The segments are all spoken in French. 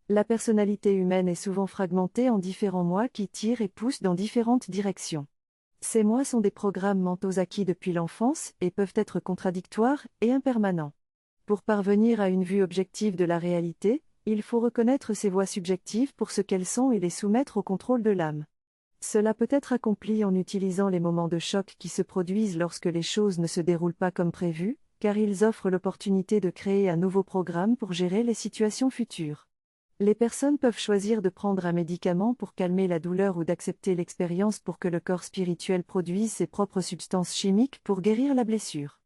La personnalité humaine est souvent fragmentée en différents moi qui tirent et poussent dans différentes directions. Ces moi sont des programmes mentaux acquis depuis l'enfance et peuvent être contradictoires et impermanents. Pour parvenir à une vue objective de la réalité, il faut reconnaître ces voies subjectives pour ce qu'elles sont et les soumettre au contrôle de l'âme. Cela peut être accompli en utilisant les moments de choc qui se produisent lorsque les choses ne se déroulent pas comme prévu, car ils offrent l'opportunité de créer un nouveau programme pour gérer les situations futures. Les personnes peuvent choisir de prendre un médicament pour calmer la douleur ou d'accepter l'expérience pour que le corps spirituel produise ses propres substances chimiques pour guérir la blessure.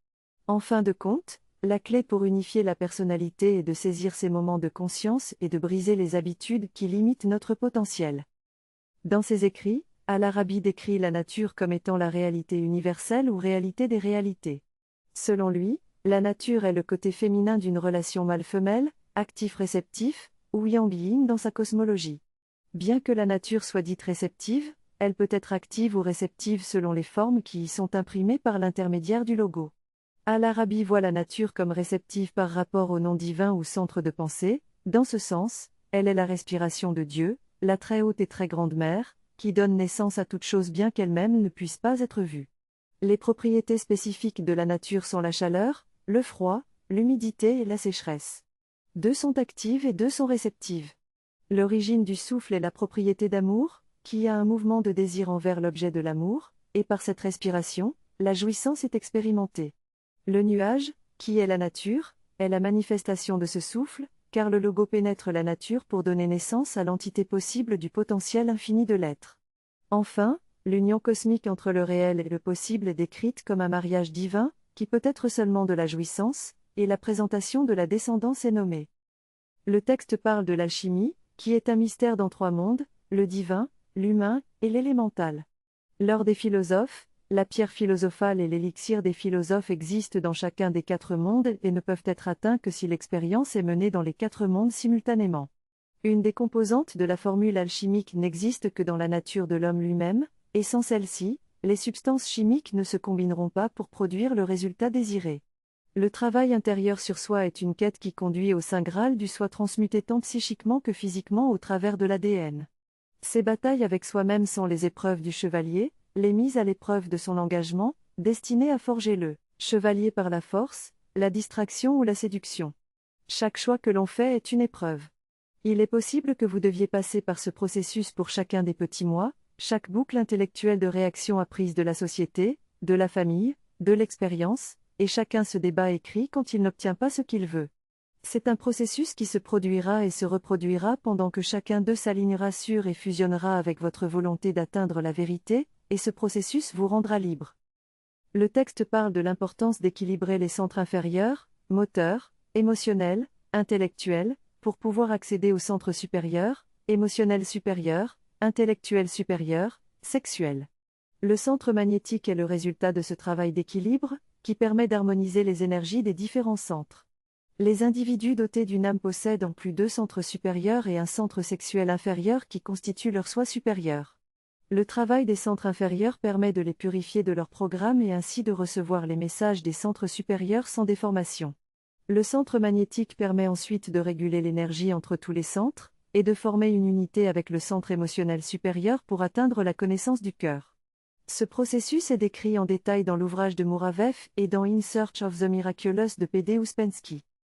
En fin de compte, la clé pour unifier la personnalité est de saisir ces moments de conscience et de briser les habitudes qui limitent notre potentiel. Dans ses écrits, Al-Arabi décrit la nature comme étant la réalité universelle ou réalité des réalités. Selon lui, la nature est le côté féminin d'une relation mâle-femelle, actif-réceptif, ou yang-yin dans sa cosmologie. Bien que la nature soit dite réceptive, elle peut être active ou réceptive selon les formes qui y sont imprimées par l'intermédiaire du logo. Al-Arabi voit la nature comme réceptive par rapport au nom divin ou centre de pensée. Dans ce sens, elle est la respiration de Dieu, la très haute et très grande mère, qui donne naissance à toute chose bien qu'elle-même ne puisse pas être vue. Les propriétés spécifiques de la nature sont la chaleur, le froid, l'humidité et la sécheresse. Deux sont actives et deux sont réceptives. L'origine du souffle est la propriété d'amour, qui a un mouvement de désir envers l'objet de l'amour, et par cette respiration, la jouissance est expérimentée. Le nuage, qui est la nature, est la manifestation de ce souffle, car le logo pénètre la nature pour donner naissance à l'entité possible du potentiel infini de l'être. Enfin, l'union cosmique entre le réel et le possible est décrite comme un mariage divin, qui peut être seulement de la jouissance, et la présentation de la descendance est nommée. Le texte parle de l'alchimie, qui est un mystère dans trois mondes, le divin, l'humain et l'élémental. L'or des philosophes, la pierre philosophale et l'élixir des philosophes existent dans chacun des quatre mondes et ne peuvent être atteints que si l'expérience est menée dans les quatre mondes simultanément. Une des composantes de la formule alchimique n'existe que dans la nature de l'homme lui-même, et sans celle-ci, les substances chimiques ne se combineront pas pour produire le résultat désiré. Le travail intérieur sur soi est une quête qui conduit au Saint Graal du soi transmuté tant psychiquement que physiquement au travers de l'ADN. Ces batailles avec soi-même sont les épreuves du chevalier, les mises à l'épreuve de son engagement, destinées à forger le chevalier par la force, la distraction ou la séduction. Chaque choix que l'on fait est une épreuve. Il est possible que vous deviez passer par ce processus pour chacun des petits moi, chaque boucle intellectuelle de réaction apprise de la société, de la famille, de l'expérience, et chacun se débat et crie quand il n'obtient pas ce qu'il veut. C'est un processus qui se produira et se reproduira pendant que chacun d'eux s'alignera sur et fusionnera avec votre volonté d'atteindre la vérité, et ce processus vous rendra libre. Le texte parle de l'importance d'équilibrer les centres inférieurs, moteurs, émotionnels, intellectuels, pour pouvoir accéder au centre supérieur, émotionnel supérieur, intellectuel supérieur, sexuel. Le centre magnétique est le résultat de ce travail d'équilibre, qui permet d'harmoniser les énergies des différents centres. Les individus dotés d'une âme possèdent en plus deux centres supérieurs et un centre sexuel inférieur qui constitue leur soi supérieur. Le travail des centres inférieurs permet de les purifier de leur programme et ainsi de recevoir les messages des centres supérieurs sans déformation. Le centre magnétique permet ensuite de réguler l'énergie entre tous les centres, et de former une unité avec le centre émotionnel supérieur pour atteindre la connaissance du cœur. Ce processus est décrit en détail dans l'ouvrage de Mouraveff et dans In Search of the Miraculous de P.D. Ouspensky.